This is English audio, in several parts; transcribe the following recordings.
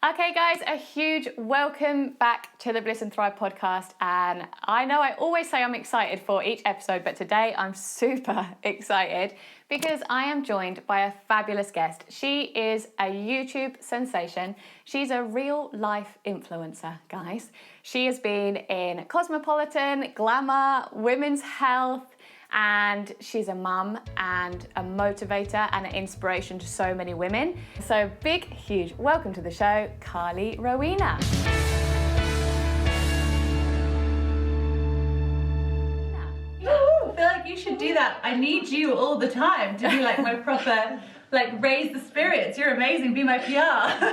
Okay guys, a huge welcome back to the Bliss and Thrive podcast. And I know I always say I'm excited for each episode, but today I'm super excited because I am joined by a fabulous guest. She is a YouTube sensation. She's a real life influencer, guys. She has been in Cosmopolitan, Glamour, Women's Health, and she's a mum and a motivator and an inspiration to so many women. So big, huge welcome to the show, Carly Rowena. I feel like you should do that. I need you all the time to be like my proper, like raise the spirits. You're amazing, be my PR.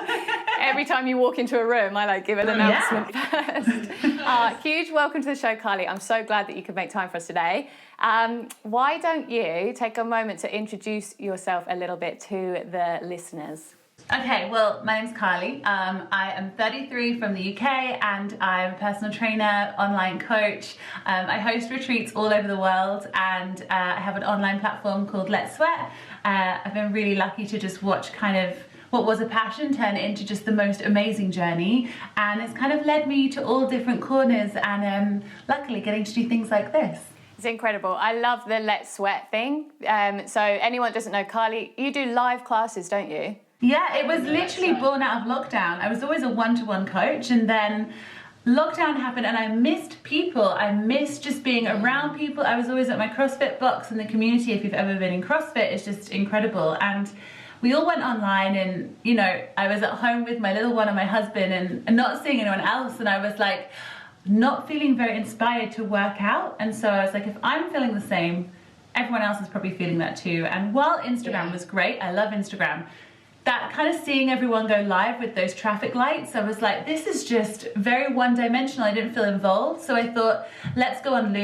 Every time you walk into a room, I give an announcement first. Huge welcome to the show, Carly. I'm so glad that you could make time for us today. Why don't you take a moment to introduce yourself a little bit to the listeners? Okay, well, my name's Carly. I am 33 from the UK and I'm a personal trainer, online coach. I host retreats all over the world and I have an online platform called Let's Sweat. I've been really lucky to just watch kind of what was a passion turn into just the most amazing journey, and it's kind of led me to all different corners and luckily getting to do things like this. It's incredible. I love the Let's Sweat thing. So anyone that doesn't know, Carly, you do live classes, don't you? Yeah, it was literally born out of lockdown. I was always a one-to-one coach, and then lockdown happened and I missed people. I missed just being around people. I was always at my CrossFit box, and the community, if you've ever been in CrossFit, is just incredible. And we all went online and, you know, I was at home with my little one and my husband and not seeing anyone else, and I was like not feeling very inspired to work out. And so I was like, if I'm feeling the same, everyone else is probably feeling that too. And while Instagram was great, I love Instagram, that kind of seeing everyone go live with those traffic lights, I was like, this is just very one-dimensional. I didn't feel involved. So I thought, let's go on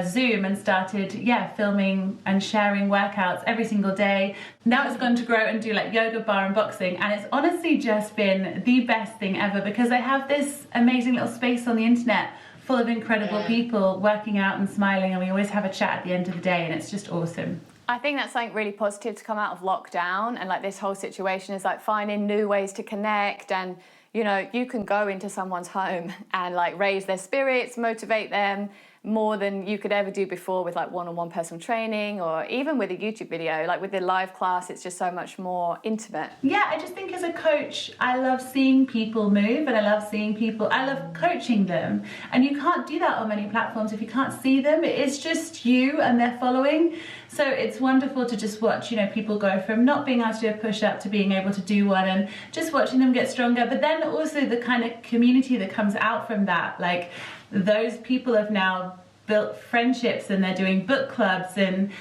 Zoom, and started, filming and sharing workouts every single day. Now it's gone to grow and do like yoga, bar and boxing. And it's honestly just been the best thing ever because I have this amazing little space on the internet full of incredible people working out and smiling. And we always have a chat at the end of the day, and it's just awesome. I think that's something really positive to come out of lockdown, and this whole situation is finding new ways to connect, and you can go into someone's home and raise their spirits, motivate them more than you could ever do before with one-on-one personal training, or even with a YouTube video. With the live class, it's just so much more intimate. Yeah, I just think as a coach, I love seeing people move, and I love coaching them. And you can't do that on many platforms if you can't see them. It's just you and their following. So it's wonderful to just watch, people go from not being able to do a push-up to being able to do one, and just watching them get stronger. But then also the kind of community that comes out from that, those people have now built friendships, and they're doing book clubs and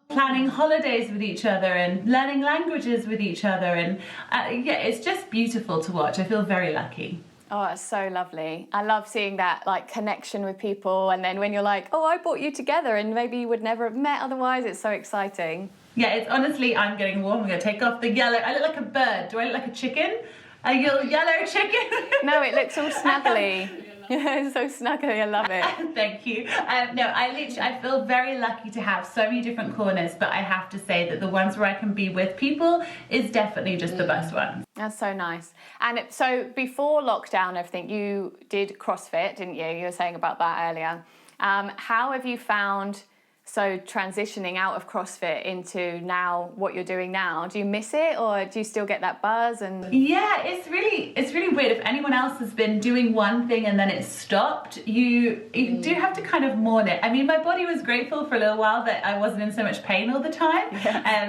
planning holidays with each other and learning languages with each other. And it's just beautiful to watch. I feel very lucky. Oh, it's so lovely. I love seeing that connection with people, and then when you're oh, I brought you together and maybe you would never have met otherwise. It's so exciting. Yeah, it's honestly, I'm getting warm. I'm going to take off the yellow. I look like a bird. Do I look like a chicken? A yellow chicken? No, it looks all snuggly. Yeah, it's so snuggly. I love it. Thank you. No, I feel very lucky to have so many different corners, but I have to say that the ones where I can be with people is definitely just the best one. That's so nice. And so before lockdown and everything, you did CrossFit, didn't you? You were saying about that earlier. How have you found transitioning out of CrossFit into now what you're doing now? Do you miss it, or do you still get that buzz? And yeah, it's really weird. If anyone else has been doing one thing and then it's stopped, you do have to kind of mourn it. I mean, my body was grateful for a little while that I wasn't in so much pain all the time,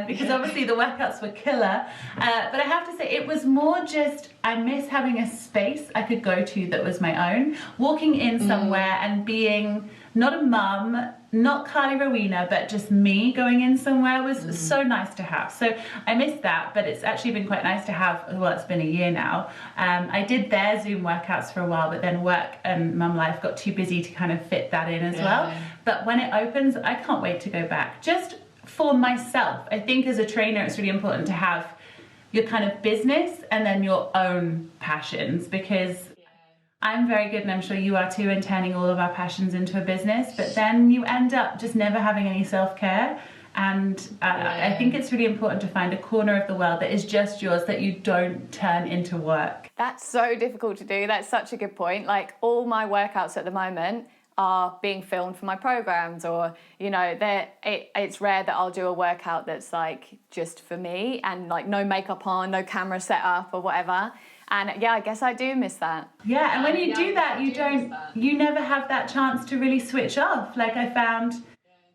because obviously the workouts were killer. But I have to say, it was more just, I miss having a space I could go to that was my own. Walking in somewhere and being not a mum, not Carly Rowena, but just me going in somewhere was so nice to have. So I missed that, but it's actually been quite nice to have. Well, it's been a year now. I did their Zoom workouts for a while, but then work and mum life got too busy to kind of fit that in as well. But when it opens, I can't wait to go back. Just for myself, I think as a trainer, it's really important to have your kind of business and then your own passions, because I'm very good, and I'm sure you are too, in turning all of our passions into a business, but then you end up just never having any self-care, And I think it's really important to find a corner of the world that is just yours, that you don't turn into work. That's so difficult to do. That's such a good point. Like, all my workouts at the moment are being filmed for my programs, or, you know, it's rare that I'll do a workout that's like just for me and like no makeup on, no camera set up or whatever. And yeah, I guess I do miss that. Yeah, and when you do that, you never have that chance to really switch off. Like, I found,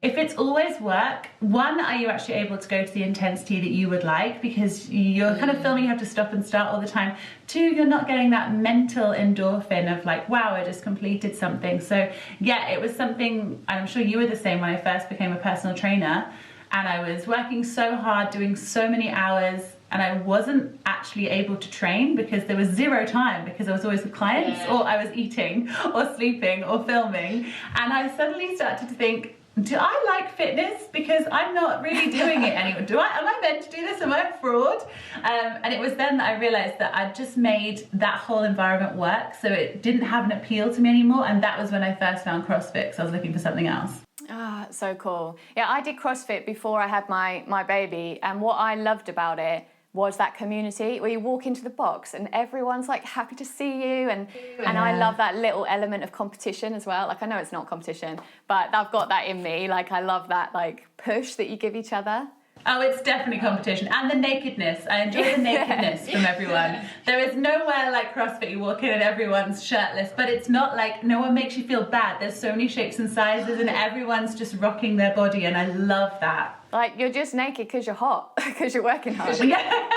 if it's always work, one, are you actually able to go to the intensity that you would like, because you're kind of filming, you have to stop and start all the time. Two, you're not getting that mental endorphin of like, wow, I just completed something. So yeah, it was something, I'm sure you were the same when I first became a personal trainer, and I was working so hard, doing so many hours, and I wasn't actually able to train because there was zero time, because I was always with clients, or I was eating or sleeping or filming. And I suddenly started to think, do I like fitness? Because I'm not really doing it anymore. Am I meant to do this? Am I a fraud? And it was then that I realized that I'd just made that whole environment work, so it didn't have an appeal to me anymore. And that was when I first found CrossFit, because I was looking for something else. Ah, so cool. Yeah, I did CrossFit before I had my baby, and what I loved about it was that community where you walk into the box and everyone's like happy to see you, and I love that little element of competition as well. Like, I know it's not competition, but I've got that in me. Like, I love that like push that you give each other. Oh, it's definitely competition. And the nakedness. I enjoy the nakedness from everyone. There is nowhere like CrossFit you walk in and everyone's shirtless, but it's not like, no one makes you feel bad. There's so many shapes and sizes and everyone's just rocking their body, and I love that. Like, you're just naked because you're hot, because you're working hard. Yeah.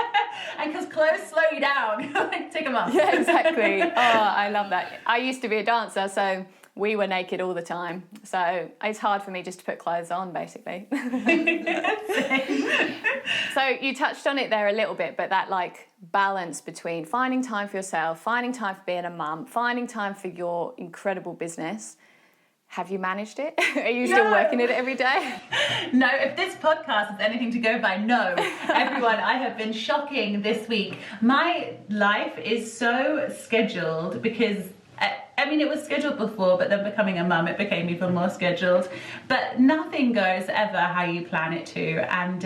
And because clothes slow you down. Like, take them off. Yeah, exactly. Oh, I love that. I used to be a dancer, so we were naked all the time. So it's hard for me just to put clothes on, basically. So you touched on it there a little bit, but that like balance between finding time for yourself, finding time for being a mum, finding time for your incredible business. Have you managed it? Are you still working it every day? No, if this podcast is anything to go by, no. Everyone, I have been shocking this week. My life is so scheduled because, I mean, it was scheduled before, but then becoming a mum, it became even more scheduled. But nothing goes ever how you plan it to. And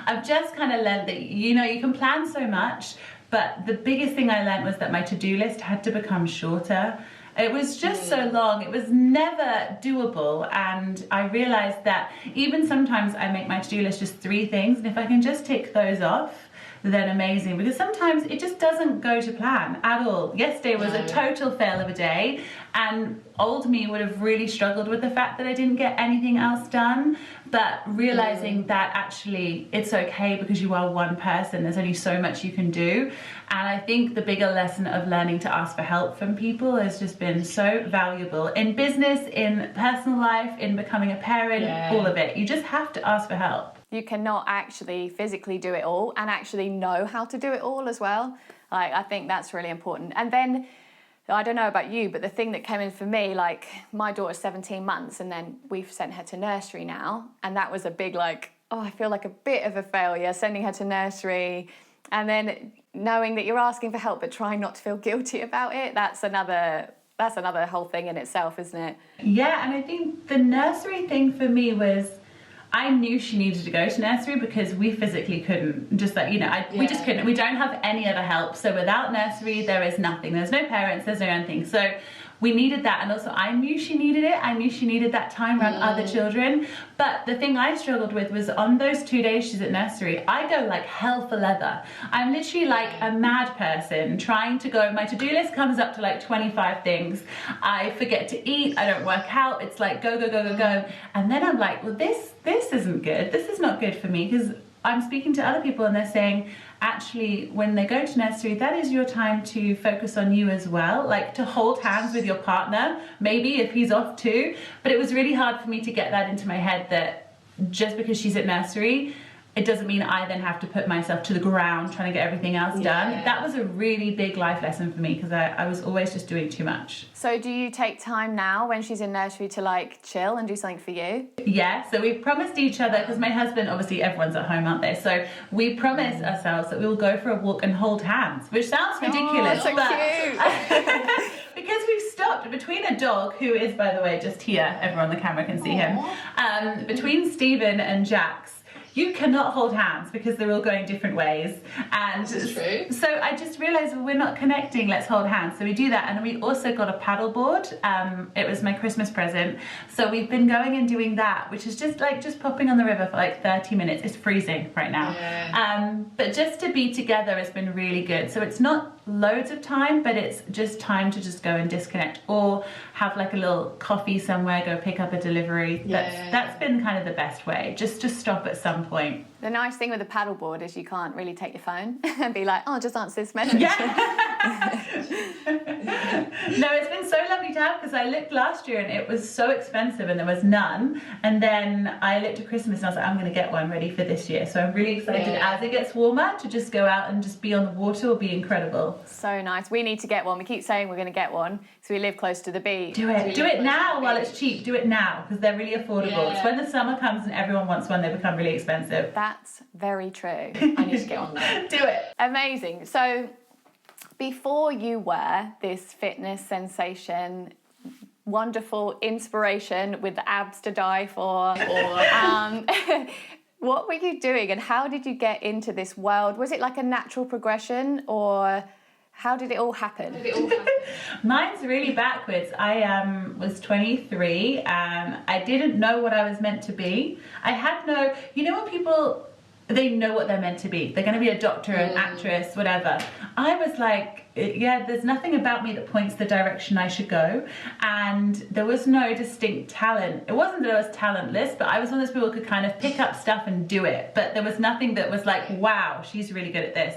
I've just kind of learned that, you know, you can plan so much, but the biggest thing I learned was that my to-do list had to become shorter. It was just so long, it was never doable, and I realized that even sometimes I make my to-do list just 3 things, and if I can just tick those off, then amazing, because sometimes it just doesn't go to plan at all. Yesterday was a total fail of a day, and old me would have really struggled with the fact that I didn't get anything else done, but realizing that actually it's okay because you are one person, there's only so much you can do. And I think the bigger lesson of learning to ask for help from people has just been so valuable in business, in personal life, in becoming a parent, all of it. You just have to ask for help. You cannot actually physically do it all and actually know how to do it all as well. Like, I think that's really important. And then, I don't know about you, but the thing that came in for me, like, my daughter's 17 months and then we've sent her to nursery now. And that was a big, like, oh, I feel like a bit of a failure sending her to nursery. And then knowing that you're asking for help but trying not to feel guilty about it, that's another whole thing in itself, isn't it? Yeah, and I think the nursery thing for me was, I knew she needed to go to nursery because we physically couldn't, just like, you know, we just couldn't. We don't have any other help. So without nursery, there is nothing. There's no parents, there's no anything. So we needed that. And also I knew she needed it. I knew she needed that time around other children. But the thing I struggled with was on those 2 days she's at nursery, I go like hell for leather. I'm literally like a mad person trying to go. My to-do list comes up to like 25 things. I forget to eat. I don't work out. It's like go, go, go, go, go. And then I'm like, well, this isn't good. This is not good for me, because I'm speaking to other people and they're saying, actually, when they go to nursery, that is your time to focus on you as well, like to hold hands with your partner, maybe if he's off too. But it was really hard for me to get that into my head that just because she's at nursery, it doesn't mean I then have to put myself to the ground trying to get everything else done. That was a really big life lesson for me, because I was always just doing too much. So do you take time now when she's in nursery to like chill and do something for you? Yeah, so we've promised each other, because my husband, obviously everyone's at home, aren't they? So we promised ourselves that we will go for a walk and hold hands, which sounds ridiculous. Oh, so cute. Because we've stopped between a dog, who is, by the way, just here, everyone on the camera can see him, between Stephen and Jax, you cannot hold hands because they're all going different ways. And This is true. so I just realised, well, we're not connecting, let's hold hands. So we do that, and we also got a paddleboard. It was my Christmas present. So we've been going and doing that, which is just popping on the river for like 30 minutes. It's freezing right now. Yeah. But just to be together has been really good. So it's not loads of time, but it's just time to just go and disconnect, or have like a little coffee somewhere, go pick up a delivery. That's been kind of the best way, just to stop at some point. The nice thing with the paddleboard is you can't really take your phone and be like, oh, just answer this message. Yeah. No, it's been so lovely to have, because I looked last year and it was so expensive and there was none. And then I looked at Christmas and I was like, I'm going to get one ready for this year. So I'm really excited as it gets warmer to just go out and just be on the water will be incredible. So nice. We need to get one. We keep saying we're going to get one, so we live close to the beach. Do it now while it's cheap. Do it now, because they're really affordable. It's when the summer comes and everyone wants one, they become really expensive. That's very true. I need to get on that. Do it. Amazing. So before you were this fitness sensation, wonderful inspiration with the abs to die for, what were you doing and how did you get into this world? Was it like a natural progression, or how did it all happen? Mine's really backwards. I was 23 and I didn't know what I was meant to be. I had no, you know when people, they know what they're meant to be. They're going to be a doctor, an actress, whatever. I was like, yeah, there's nothing about me that points the direction I should go. And there was no distinct talent. It wasn't that I was talentless, but I was one of those people who could kind of pick up stuff and do it. But there was nothing that was like, wow, she's really good at this.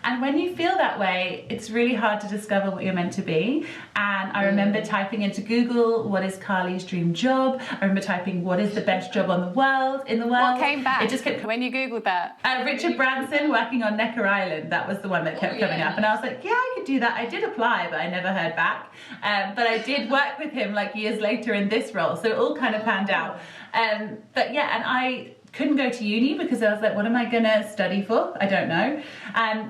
And when you feel that way, it's really hard to discover what you're meant to be. And I remember typing into Google, what is Carly's dream job? I remember typing, what is the best job in the world? What came back? It just kept when you Googled that? Richard Branson working on Necker Island. That was the one that kept coming up. And I was like, yeah, I could do that. I did apply, but I never heard back. But I did work with him like years later in this role. So it all kind of panned out. But yeah, and I couldn't go to uni because I was like, what am I gonna study for? I don't know.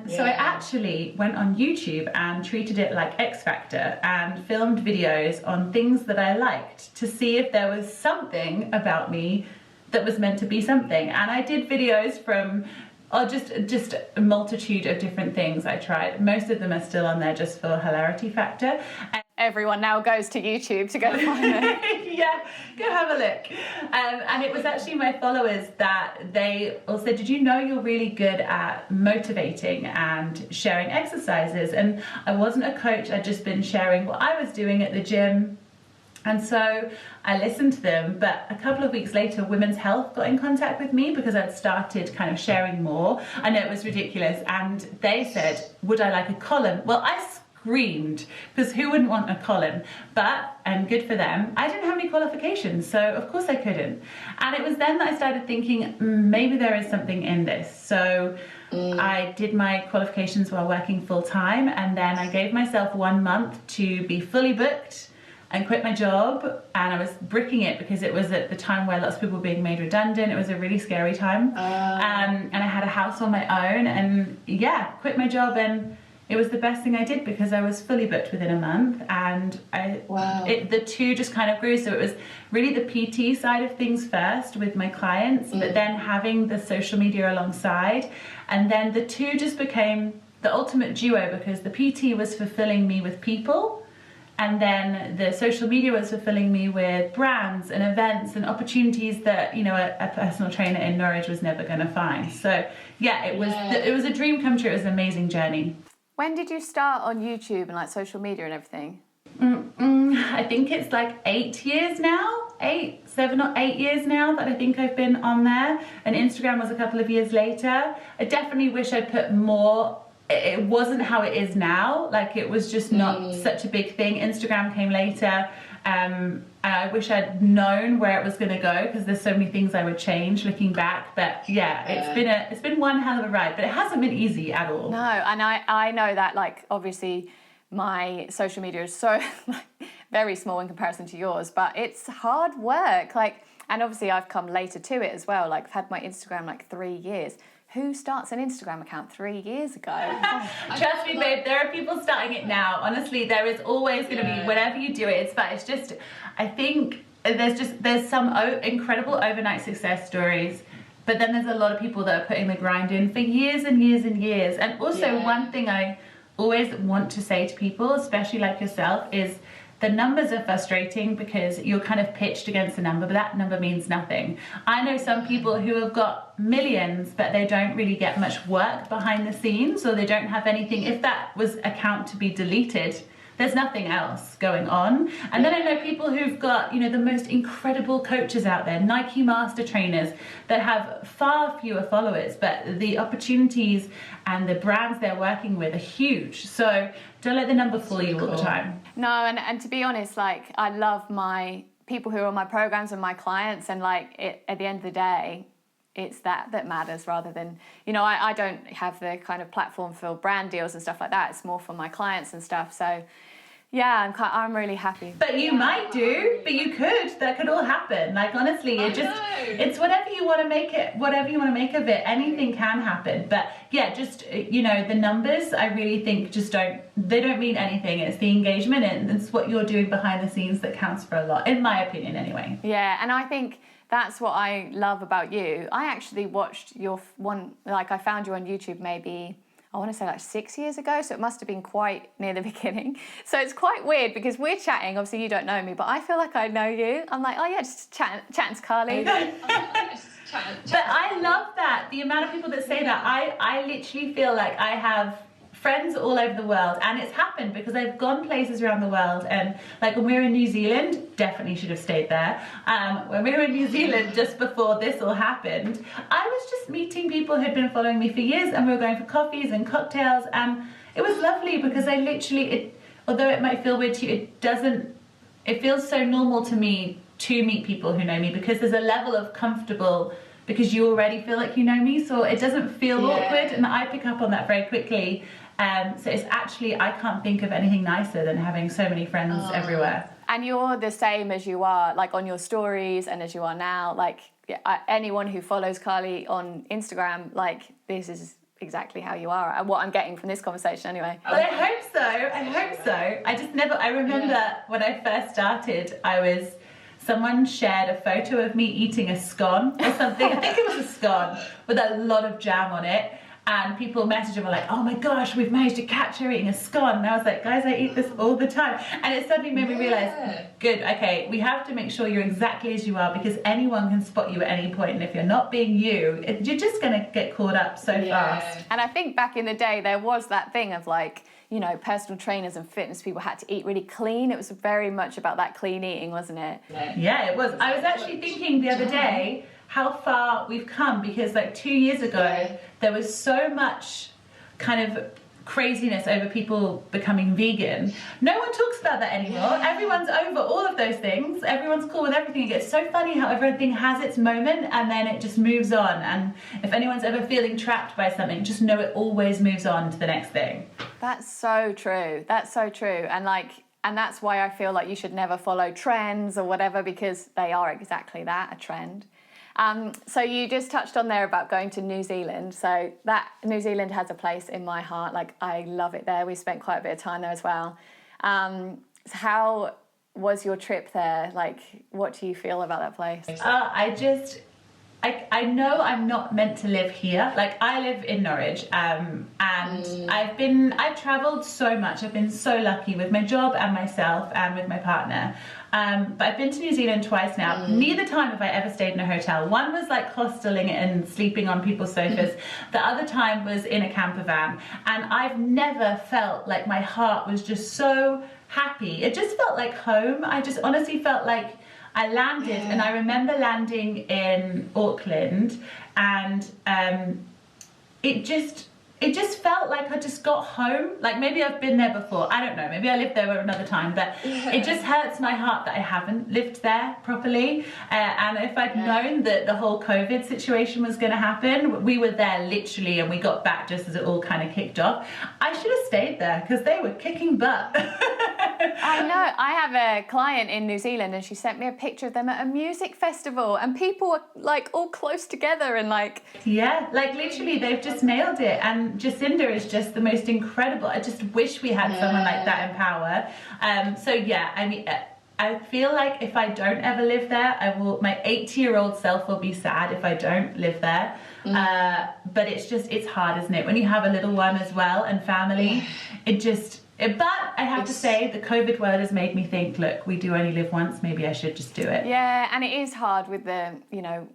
So I actually went on YouTube and treated it like X Factor and filmed videos on things that I liked to see if there was something about me that was meant to be something. And I did videos from just a multitude of different things I tried. Most of them are still on there just for hilarity factor. Everyone now goes to YouTube to go find them. Yeah, go have a look. And it was actually my followers that they all said, did you know you're really good at motivating and sharing exercises? And I wasn't a coach, I'd just been sharing what I was doing at the gym. And so I listened to them, but a couple of weeks later, Women's Health got in contact with me because I'd started kind of sharing more. I know it was ridiculous. And they said, would I like a column? Well, I screamed, because who wouldn't want a column? But, and good for them, I didn't have any qualifications, so of course I couldn't. And it was then that I started thinking, maybe there is something in this. So I did my qualifications while working full time, and then I gave myself 1 month to be fully booked and quit my job. And I was bricking it because it was at the time where lots of people were being made redundant. It was a really scary time. And I had a house on my own, and yeah, quit my job, and it was the best thing I did because I was fully booked within a month, and the two just kind of grew. So it was really the PT side of things first with my clients, but then having the social media alongside, and then the two just became the ultimate duo because the PT was fulfilling me with people, and then the social media was fulfilling me with brands and events and opportunities that, you know, a personal trainer in Norwich was never going to find. So yeah, it was a dream come true. It was an amazing journey. When did you start on YouTube and like social media and everything? I think it's like 8 years now, 7 or 8 years now that I think I've been on there. And Instagram was a couple of years later. I definitely wish I'd put more. It wasn't how it is now. Like, it was just not such a big thing. Instagram came later. And I wish I'd known where it was going to go because there's so many things I would change looking back. But yeah, it's been one hell of a ride, but it hasn't been easy at all. No, and I know that, like, obviously my social media is so very small in comparison to yours, but it's hard work. Like, and obviously I've come later to it as well. Like, I've had my Instagram like 3 years. who starts an Instagram account 3 years ago? Trust me, babe, there are people starting it now. Honestly, there is always going to be, whenever you do it, it's fun. It's just, I think there's some incredible overnight success stories, but then there's a lot of people that are putting the grind in for years and years and years. And also one thing I always want to say to people, especially like yourself, is the numbers are frustrating because you're kind of pitched against a number, but that number means nothing. I know some people who have got millions, but they don't really get much work behind the scenes, or they don't have anything. If that was account to be deleted, there's nothing else going on. And then I know people who've got, you know, the most incredible coaches out there, Nike master trainers that have far fewer followers, but the opportunities and the brands they're working with are huge. So don't let the number fool you all the time. No, and to be honest, like, I love my people who are on my programs and my clients, and like at the end of the day, it's that matters rather than, you know, I don't have the kind of platform for brand deals and stuff like that. It's more for my clients and stuff. So yeah, I'm really happy. But you might do, but you could. That could all happen. Like, honestly, it's whatever you want to make it, whatever you want to make of it. Anything can happen. But yeah, just, you know, the numbers, I really think they don't mean anything. It's the engagement and it's what you're doing behind the scenes that counts for a lot, in my opinion anyway. Yeah, and I think that's what I love about you. I actually watched your one, like I found you on YouTube maybe, I want to say like 6 years ago, so it must have been quite near the beginning. So it's quite weird because we're chatting, obviously you don't know me, but I feel like I know you. I'm like, oh yeah, just chatting to Carly. But I love that, the amount of people that say that. I literally feel like I have friends all over the world, and it's happened because I've gone places around the world, and like when we were in New Zealand, definitely should have stayed there. When we were in New Zealand just before this all happened, I was just meeting people who'd been following me for years, and we were going for coffees and cocktails, and it was lovely because I literally, although it might feel weird to you, it feels so normal to me to meet people who know me, because there's a level of comfortable, because you already feel like you know me, so it doesn't feel awkward, and I pick up on that very quickly. So it's actually, I can't think of anything nicer than having so many friends everywhere. And you're the same as you are, like on your stories and as you are now. Like anyone who follows Carly on Instagram, like this is exactly how you are, and what I'm getting from this conversation anyway. Well, I hope so. I remember when I first started, someone shared a photo of me eating a scone or something. I think it was a scone with a lot of jam on it. And people messaged and were like, oh my gosh, we've managed to catch her eating a scone. And I was like, guys, I eat this all the time. And it suddenly made me realize, good, okay, we have to make sure you're exactly as you are, because anyone can spot you at any point. And if you're not being you, you're just going to get caught up so fast. And I think back in the day, there was that thing of like, you know, personal trainers and fitness people had to eat really clean. It was very much about that clean eating, wasn't it? Yeah, it was. I was actually thinking the other day how far we've come, because like 2 years ago, there was so much kind of craziness over people becoming vegan. No one talks about that anymore. Everyone's over all of those things. Everyone's cool with everything. It gets so funny how everything has its moment and then it just moves on. And if anyone's ever feeling trapped by something, just know it always moves on to the next thing. That's so true. That's so true. And that's why I feel like you should never follow trends or whatever, because they are exactly that, a trend. So you just touched on there about going to New Zealand. So that New Zealand has a place in my heart. Like, I love it there. We spent quite a bit of time there as well. So how was your trip there? Like, what do you feel about that place? I know I'm not meant to live here. Like, I live in Norwich, and I've traveled so much. I've been so lucky with my job and myself and with my partner. But I've been to New Zealand twice now. Neither time have I ever stayed in a hotel. One was like hosteling and sleeping on people's sofas. The other time was in a camper van. And I've never felt like my heart was just so happy. It just felt like home. I just honestly felt like I landed, and I remember landing in Auckland, and it just felt like I just got home. Like, maybe I've been there before, I don't know, maybe I lived there another time, but it just hurts my heart that I haven't lived there properly. And if I'd known that the whole COVID situation was going to happen, we were there literally, and we got back just as it all kind of kicked off. I should have stayed there because they were kicking butt. I know. I have a client in New Zealand and she sent me a picture of them at a music festival and people were like all close together and like... Yeah, like literally they've just nailed it. And Jacinda is just the most incredible. I just wish we had someone like that in power. So yeah, I mean, I feel like if I don't ever live there, my 80-year-old self will be sad if I don't live there. But it's hard, isn't it? When you have a little one as well and family, but I have to say the COVID world has made me think, look, we do only live once, maybe I should just do it. Yeah, and it is hard with the,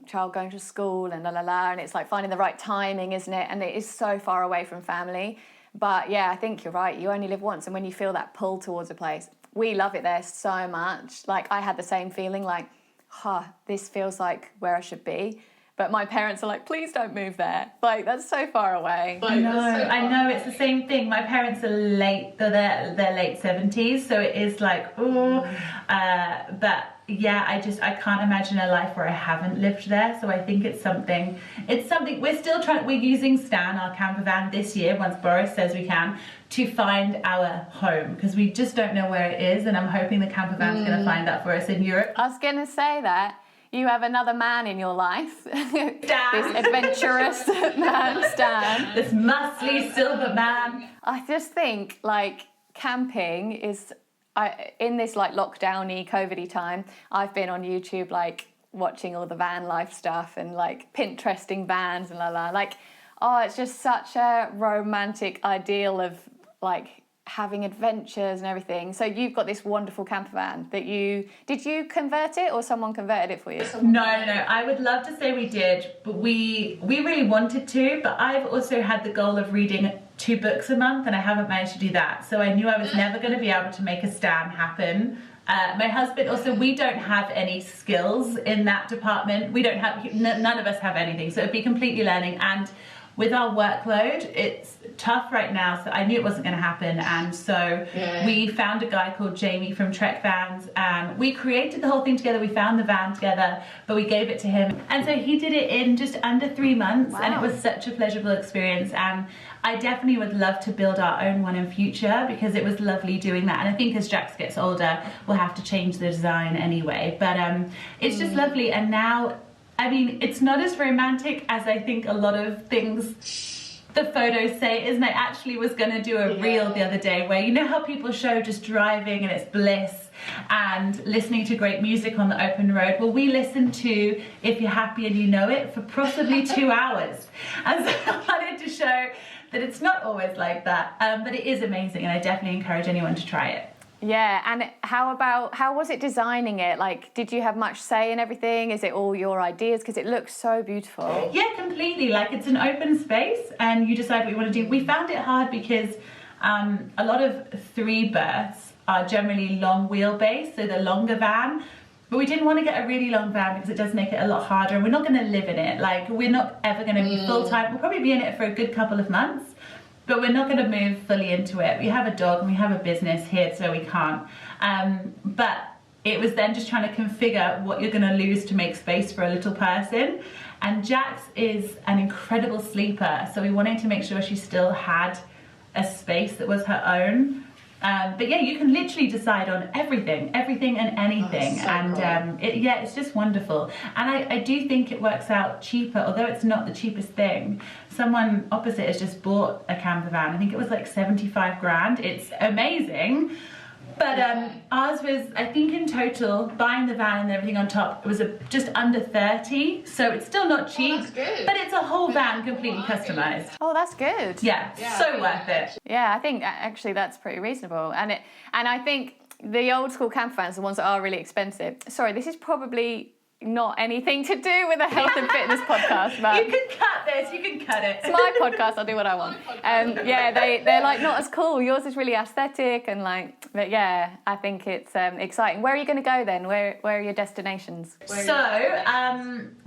child going to school and and it's like finding the right timing, isn't it? And it is so far away from family. But yeah, I think you're right. You only live once. And when you feel that pull towards a place, we love it there so much. Like I had the same feeling like, this feels like where I should be. But my parents are like, please don't move there. Like, that's so far away. I know, it's the same thing. My parents are late, they're late 70s, so it is like, but yeah, I can't imagine a life where I haven't lived there. So I think it's something, we're using Stan, our camper van this year, once Boris says we can, to find our home, because we just don't know where it is, and I'm hoping the camper van's going to find that for us in Europe. I was going to say that. You have another man in your life. Stan. This adventurous man, Stan. This muscly silver man. I just think, like, camping is... in this, like, lockdown-y, COVID-y time, I've been on YouTube, like, watching all the van life stuff and, like, Pinteresting vans and Like, it's just such a romantic ideal of, like... having adventures and everything. So you've got this wonderful camper van that did you convert it or someone converted it for you? No, I would love to say we did, but we really wanted to, but I've also had the goal of reading 2 books a month and I haven't managed to do that. So I knew I was never going to be able to make a Stan happen. My husband also, we don't have any skills in that department. None of us have anything, so it'd be completely learning. And with our workload, it's tough right now, so I knew it wasn't going to happen. And so we found a guy called Jamie from Trek Vans, and we created the whole thing together. We found the van together, but we gave it to him. And so he did it in just under 3 months. Wow. And it was such a pleasurable experience. And I definitely would love to build our own one in future, because it was lovely doing that. And I think as Jax gets older, we'll have to change the design anyway. But it's just lovely. And now, I mean, it's not as romantic as I think a lot of things the photos say, isn't it? I actually was going to do a reel the other day where, you know how people show just driving and it's bliss and listening to great music on the open road? Well, we listened to If You're Happy and You Know It for possibly 2 hours. And so I wanted to show that it's not always like that, but it is amazing, and I definitely encourage anyone to try it. Yeah, and how was it designing it? Like, did you have much say in everything? Is it all your ideas? Because it looks so beautiful. Yeah, completely. Like, it's an open space and you decide what you want to do. We found it hard because a lot of 3 berths are generally long wheelbase, so the longer van. But we didn't want to get a really long van because it does make it a lot harder, and we're not going to live in it. Like, we're not ever going to be full-time. We'll probably be in it for a good couple of months, but we're not going to move fully into it. We have a dog and we have a business here, so we can't. But it was then just trying to configure what you're going to lose to make space for a little person. And Jax is an incredible sleeper, so we wanted to make sure she still had a space that was her own. But yeah, you can literally decide on everything and anything. Oh, so and it's just wonderful. And I do think it works out cheaper, although it's not the cheapest thing. Someone opposite has just bought a camper van. I think it was like 75 grand. It's amazing. But ours was, I think in total, buying the van and everything on top, it was just under 30. So it's still not cheap, but it's a whole van completely customized. Oh, that's good. Yeah, so worth it. Yeah, I think actually that's pretty reasonable. And I think the old school camper vans, the ones that are really expensive. Sorry, this is probably not anything to do with a health and fitness podcast, but you can cut this, you can cut it. It's my podcast, I'll do what I want. Yeah, they're like not as cool. Yours is really aesthetic and like, but yeah, I think it's exciting. Where are you going to go then? Where are your destinations? So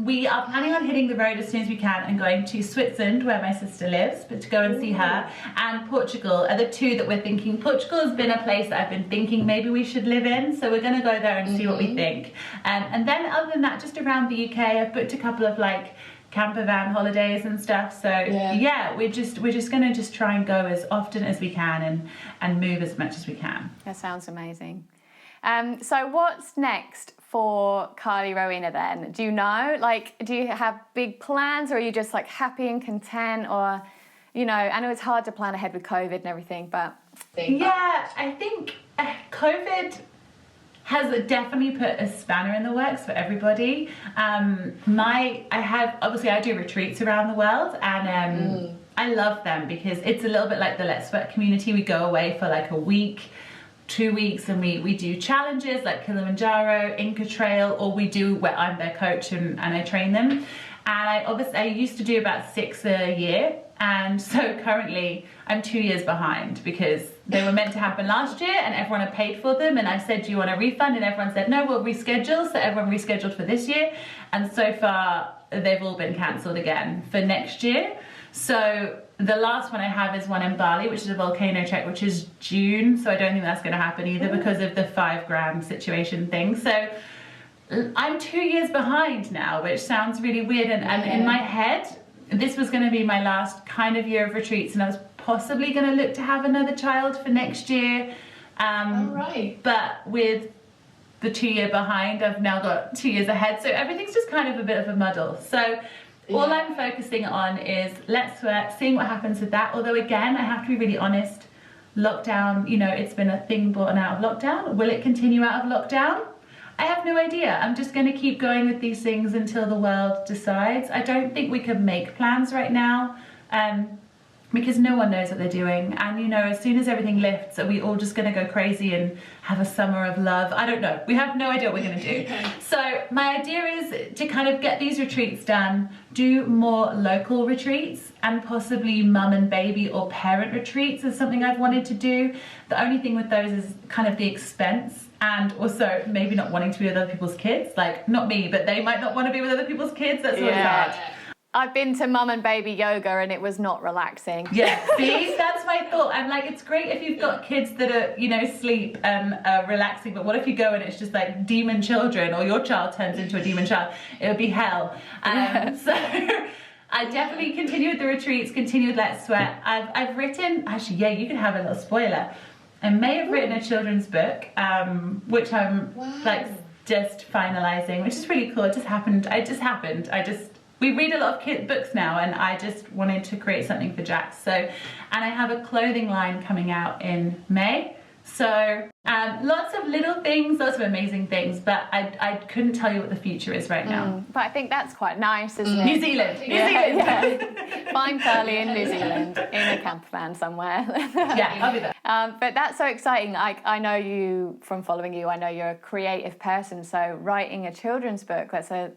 we are planning on hitting the road as soon as we can and going to Switzerland, where my sister lives, but to go and see her, and Portugal are the 2 that we're thinking. Portugal has been a place that I've been thinking maybe we should live in, so we're going to go there and see what we think. And then other than that, just around the UK, I've booked a couple of like camper van holidays and stuff. So yeah, we're just going to try and go as often as we can and move as much as we can. That sounds amazing. So what's next for Carly Rowena then? Do you know? Like, do you have big plans, or are you just like happy and content? Or, you know, I know it's hard to plan ahead with COVID and everything, but... Yeah, I think COVID has definitely put a spanner in the works for everybody. I do retreats around the world, and I love them because it's a little bit like the Let's Sweat community. We go away for like a week, 2 weeks, and we do challenges like Kilimanjaro, Inca Trail, or we do where I'm their coach and I train them. And I used to do about 6 a year, and so currently I'm 2 years behind because they were meant to happen last year and everyone had paid for them, and I said, do you want a refund? And everyone said no, we'll reschedule. So everyone rescheduled for this year, and so far they've all been cancelled again for next year. So the last one I have is one in Bali, which is a volcano trek, which is June, so I don't think that's going to happen either because of the 5 grand situation thing. So I'm 2 years behind now, which sounds really weird, and in my head this was going to be my last kind of year of retreats, and I was possibly going to look to have another child for next year. But with the 2 year behind, I've now got 2 years ahead, so everything's just kind of a bit of a muddle. So all I'm focusing on is Let's Sweat, seeing what happens with that. Although again, I have to be really honest, lockdown, you know, it's been a thing born out of lockdown. Will it continue out of lockdown? I have no idea. I'm just going to keep going with these things until the world decides. I don't think we can make plans right now because no one knows what they're doing. And, you know, as soon as everything lifts, are we all just going to go crazy and have a summer of love? I don't know. We have no idea what we're going to do. So my idea is to kind of get these retreats done, do more local retreats, and possibly mum and baby or parent retreats is something I've wanted to do. The only thing with those is kind of the expense. And also maybe not wanting to be with other people's kids. Like, not me, but they might not want to be with other people's kids. That's always hard. I've been to mum and baby yoga and it was not relaxing. Yeah, see, that's my thought. I'm like, it's great if you've got kids that are, you know, sleep and relaxing, but what if you go and it's just like demon children, or your child turns into a demon child? It would be hell. So I definitely continue with the retreats, continue with Let's Sweat. I've written, actually, yeah, you can have a little spoiler. I may have written a children's book, which I'm like just finalising, which is really cool. It just happened. We read a lot of kid books now, and I just wanted to create something for Jax. So, and I have a clothing line coming out in May. So lots of little things, lots of amazing things, but I couldn't tell you what the future is right now. But I think that's quite nice, isn't it? New Zealand. Yeah. Find Carly in New Zealand in a camper van somewhere. Yeah, I'll be there. But that's so exciting. I know you from following you. I know you're a creative person. So writing a children's book, that's a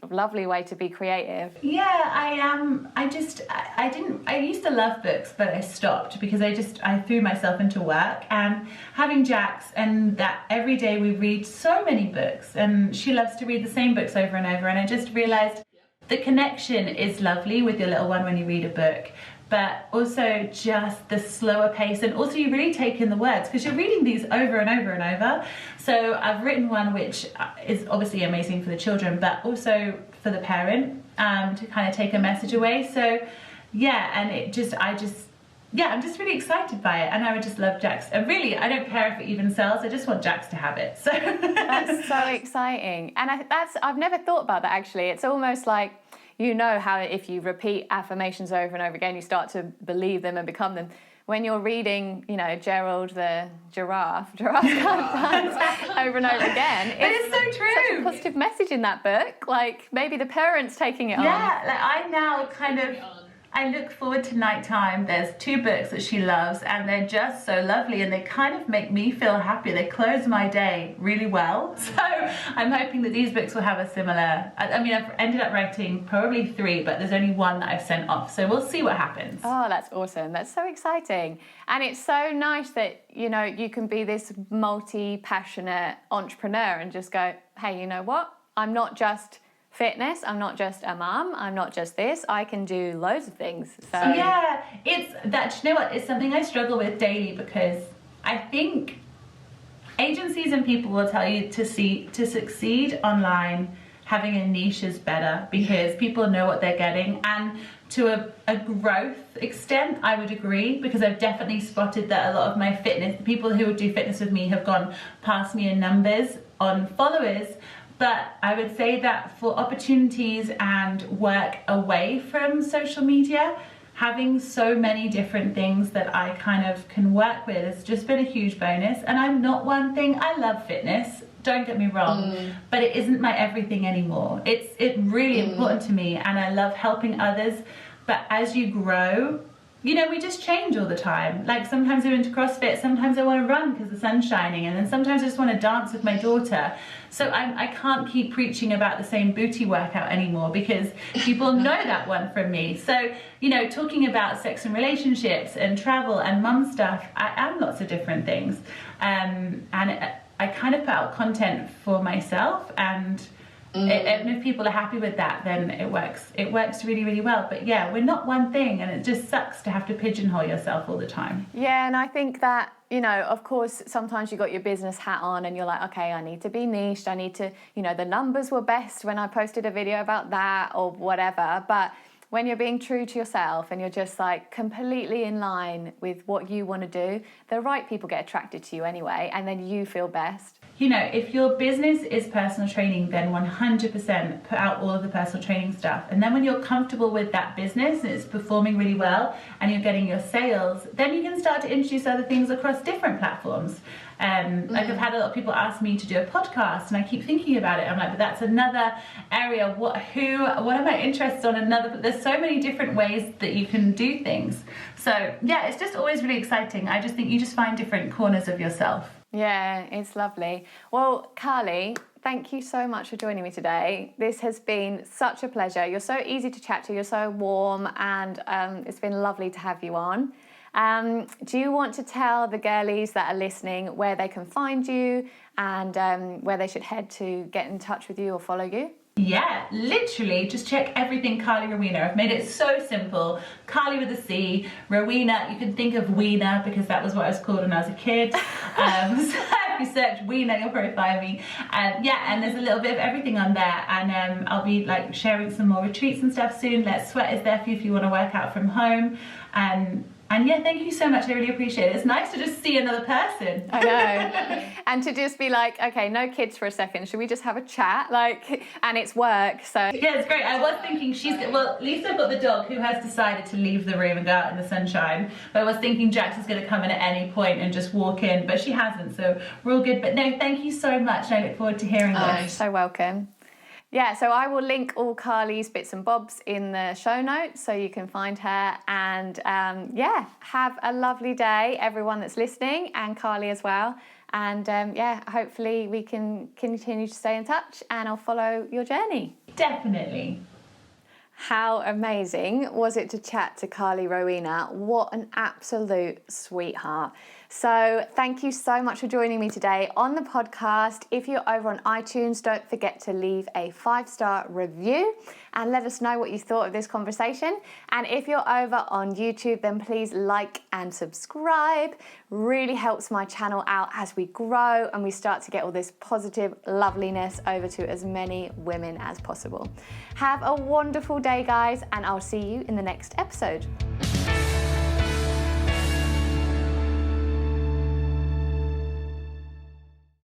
lovely way to be creative. Yeah, I am. I used to love books, but I stopped because I threw myself into work, and having Jax, and that every day we read so many books, and she loves to read the same books over and over, and I just realized the connection is lovely with your little one when you read a book, but also just the slower pace, and also you really take in the words because you're reading these over and over and over. So I've written one which is obviously amazing for the children, but also for the parent, to kind of take a message away. So yeah, and I'm just really excited by it, and I would just love Jax. And really, I don't care if it even sells. I just want Jax to have it. So that's so exciting, and I've never thought about that actually. It's almost like, you know how if you repeat affirmations over and over again, you start to believe them and become them. When you're reading, you know, Gerald the giraffe can't dance over and over again. It's so true. Such a positive message in that book. Like, maybe the parents taking it on. Yeah, like I now kind of, I look forward to nighttime. There's 2 books that she loves, and they're just so lovely, and they kind of make me feel happy. They close my day really well. So I'm hoping that these books will have a similar, I mean, I've ended up writing probably 3, but there's only 1 that I've sent off. So we'll see what happens. Oh, that's awesome. That's so exciting. And it's so nice that, you know, you can be this multi-passionate entrepreneur and just go, hey, you know what? I'm not just fitness, I'm not just a mum, I'm not just this, I can do loads of things. So yeah, it's that, you know what, it's something I struggle with daily, because I think agencies and people will tell you to succeed online, having a niche is better because people know what they're getting. And to a growth extent, I would agree, because I've definitely spotted that a lot of my fitness, the people who would do fitness with me have gone past me in numbers on followers. But I would say that for opportunities and work away from social media, having so many different things that I kind of can work with has just been a huge bonus. And I'm not one thing, I love fitness, don't get me wrong, but it isn't my everything anymore. It's really important to me, and I love helping others. But as you grow, you know, we just change all the time. Like sometimes I'm into CrossFit, sometimes I want to run because the sun's shining, and then sometimes I just want to dance with my daughter. So I can't keep preaching about the same booty workout anymore because people know that one from me. So, you know, talking about sex and relationships and travel and mum stuff, I am lots of different things. And I kind of put out content for myself, and if people are happy with that, then it works really, really well. But yeah, we're not one thing, and it just sucks to have to pigeonhole yourself all the time. Yeah, and I think that, you know, of course, sometimes you got your business hat on and you're like, okay, I need to be niched, I need to, you know, the numbers were best when I posted a video about that or whatever. But when you're being true to yourself and you're just like completely in line with what you want to do, the right people get attracted to you anyway, and then you feel best. You know, if your business is personal training, then 100% put out all of the personal training stuff. And then when you're comfortable with that business and it's performing really well and you're getting your sales, then you can start to introduce other things across different platforms. Like I've had a lot of people ask me to do a podcast, and I keep thinking about it. I'm like, but that's another area. What am I interested in? But there's so many different ways that you can do things. So yeah, it's just always really exciting. I just think you just find different corners of yourself. Yeah, it's lovely. Well, Carly, thank you so much for joining me today. This has been such a pleasure. You're so easy to chat to, you're so warm, and it's been lovely to have you on. Do you want to tell the girlies that are listening where they can find you and where they should head to get in touch with you or follow you? Yeah, literally just check everything Carly Rowena. I've made it so simple. Carly with a C, Rowena, you can think of Weena because that was what I was called when I was a kid. So if you search Weena, you'll probably find me. Yeah, and there's a little bit of everything on there, and I'll be like sharing some more retreats and stuff soon. Let's Sweat is there for you if you want to work out from home. And yeah, thank you so much. I really appreciate it. It's nice to just see another person. I know. And to just be like, okay, no kids for a second. Should we just have a chat? Like, and it's work, so. Yeah, it's great. I was thinking at least I've got the dog who has decided to leave the room and go out in the sunshine. But I was thinking Jax is going to come in at any point and just walk in, but she hasn't, so we're all good. But no, thank you so much. I look forward to hearing this. You're so welcome. Yeah, so I will link all Carly's bits and bobs in the show notes so you can find her. And yeah, have a lovely day, everyone that's listening, and Carly as well. And yeah, hopefully we can continue to stay in touch, and I'll follow your journey. Definitely. How amazing was it to chat to Carly Rowena? What an absolute sweetheart. So thank you so much for joining me today on the podcast. If you're over on iTunes, don't forget to leave a 5-star review and let us know what you thought of this conversation. And if you're over on YouTube, then please like and subscribe. Really helps my channel out as we grow and we start to get all this positive loveliness over to as many women as possible. Have a wonderful day, guys, and I'll see you in the next episode.